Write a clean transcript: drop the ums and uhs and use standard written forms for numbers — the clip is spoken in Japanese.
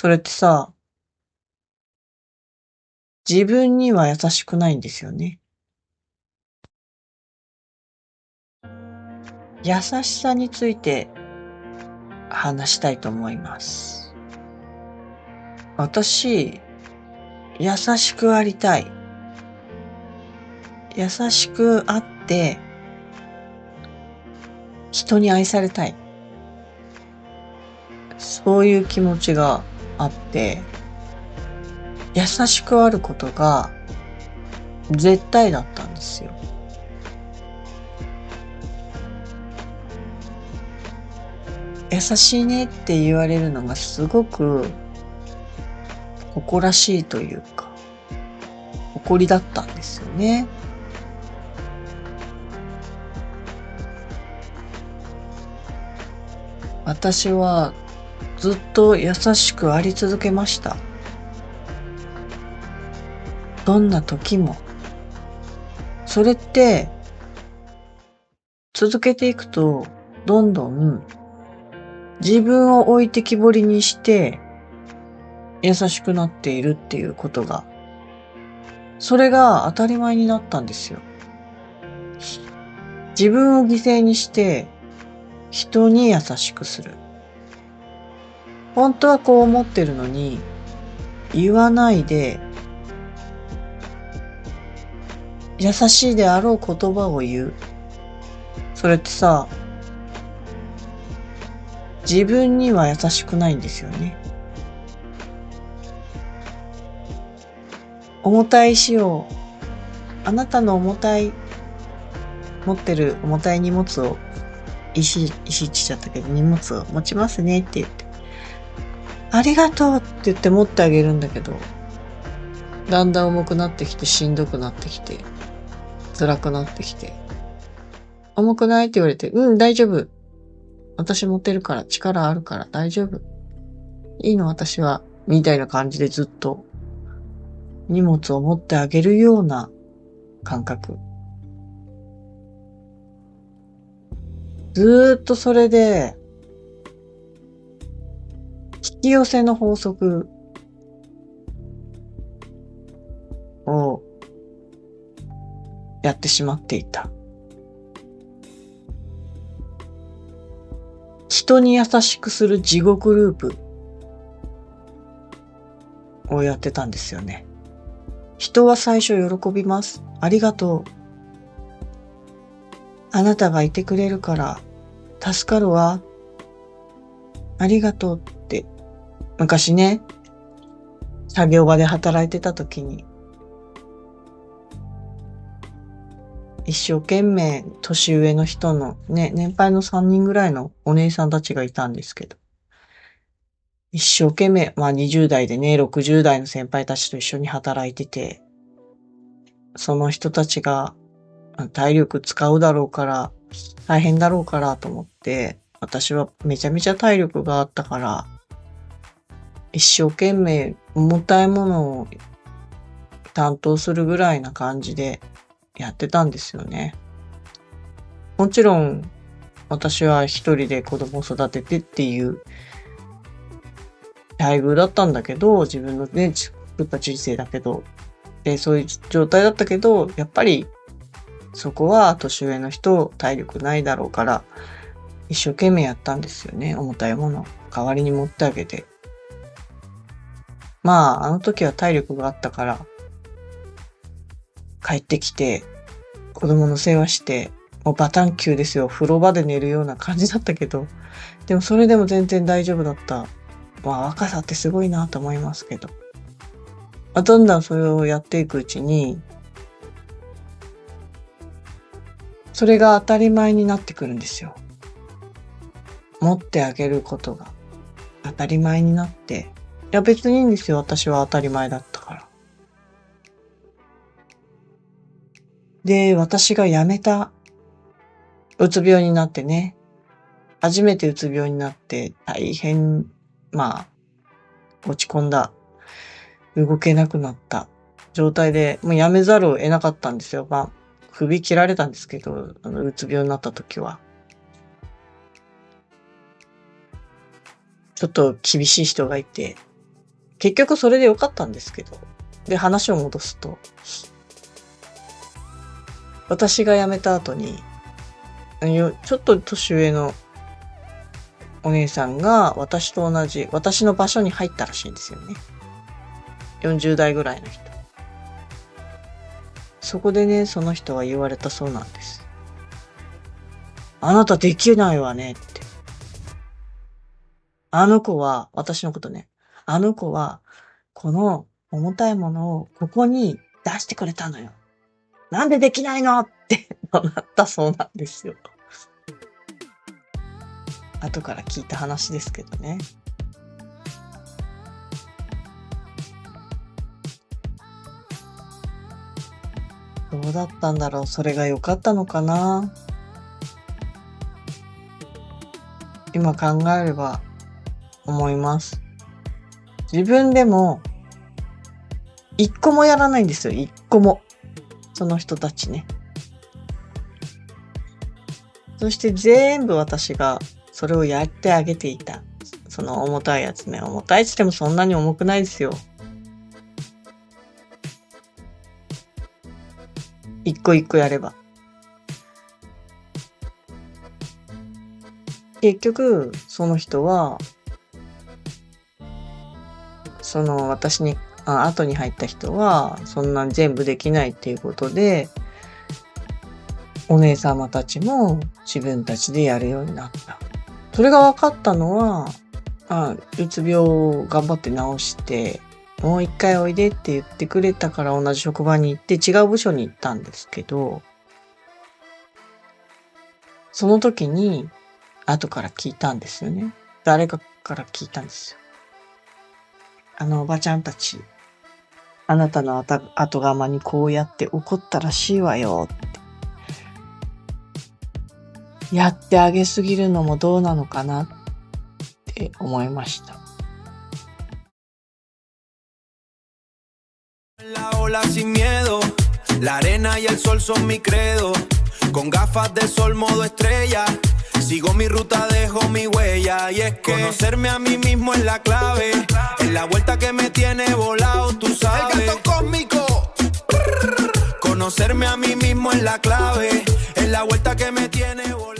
それってさ、自分には優しくないんですよね。優しさについて話したいと思います。私、優しくありたい。優しくあって、人に愛されたい。そういう気持ちがあって、優しくあることが絶対だったんですよ。優しいねって言われるのがすごく誇らしいというか、誇りだったんですよね。私はずっと優しくあり続けました。どんな時も。それって続けていくとどんどん自分を置いてきぼりにして優しくなっているっていうことが、それが当たり前になったんですよ。自分を犠牲にして人に優しくする。本当はこう思ってるのに言わないで優しいであろう言葉を言う。それってさ、自分には優しくないんですよね。重たい石を、あなたの持ってる重たい荷物を、石って言っちゃったけど、荷物を持ちますねって言って、ありがとうって言って持ってあげるんだけど、だんだん重くなってきて、しんどくなってきて、辛くなってきて、重くないって言われて、大丈夫。私持ってるから、力あるから大丈夫。いいの私は、みたいな感じでずっと荷物を持ってあげるような感覚。ずーっとそれで、引き寄せの法則をやってしまっていた。人に優しくする地獄ループをやってたんですよね。人は最初喜びます。ありがとう。あなたがいてくれるから助かるわ。ありがとうって。昔ね、作業場で働いてた時に、一生懸命年上の人のね、年配の3人ぐらいのお姉さんたちがいたんですけど、一生懸命、20代でね、60代の先輩たちと一緒に働いてて、その人たちが体力使うだろうから、大変だろうからと思って、私はめちゃめちゃ体力があったから、一生懸命重たいものを担当するぐらいな感じでやってたんですよね。もちろん、私は一人で子供を育ててっていう待遇だったんだけど、自分のね、作った人生だけど、で、そういう状態だったけど、やっぱり、そこは年上の人体力ないだろうから、一生懸命やったんですよね。重たいものを代わりに持ってあげて。あの時は体力があったから、帰ってきて、子供の世話して、もうバタンキューですよ。風呂場で寝るような感じだったけど、でもそれでも全然大丈夫だった。若さってすごいなと思いますけど。どんどんそれをやっていくうちに、それが当たり前になってくるんですよ。持ってあげることが当たり前になって、いや別にいいんですよ。私は当たり前だったから。で、私が辞めた、うつ病になってね、初めてうつ病になって大変、落ち込んだ、動けなくなった状態で、もう辞めざるを得なかったんですよ。首切られたんですけど、うつ病になった時は。ちょっと厳しい人がいて、結局それでよかったんですけど。で、話を戻すと、私が辞めた後に、ちょっと年上のお姉さんが私と同じ、私の場所に入ったらしいんですよね。40代ぐらいの人。そこでね、その人は言われたそうなんです。あなたできないわねって。あの子は、私のことね、あの子は、この重たいものをここに出してくれたのよ。なんでできないのってなったそうなんですよ。後から聞いた話ですけどね。どうだったんだろう。それが良かったのかな。今考えれば思います。自分でも一個もやらないんですよ。一個も。その人たちね。そして全部私がそれをやってあげていた。その重たいやつね。重たいっつってもそんなに重くないですよ。一個一個やれば。結局、その人は、その私に、後に入った人は、そんな全部できないっていうことで、お姉様たちも自分たちでやるようになった。それが分かったのは、うつ病を頑張って治して、もう一回おいでって言ってくれたから同じ職場に行って違う部署に行ったんですけど、その時に後から聞いたんですよね。誰かから聞いたんですよ。おばちゃんたち、あなたの後釜にこうやって怒ったらしいわよって。やってあげすぎるのもどうなのかなって思いました。La ola sin miedo, la arena y el sol son mi credo. Con gafas de sol modo estrella, sigo mi ruta, dejo mi huella. Y es que conocerme a mí mismo es la clave. Es la vuelta que me tiene volado, tú sabes. El gato cósmico. Conocerme a mí mismo es la clave. Es la vuelta que me tiene volado.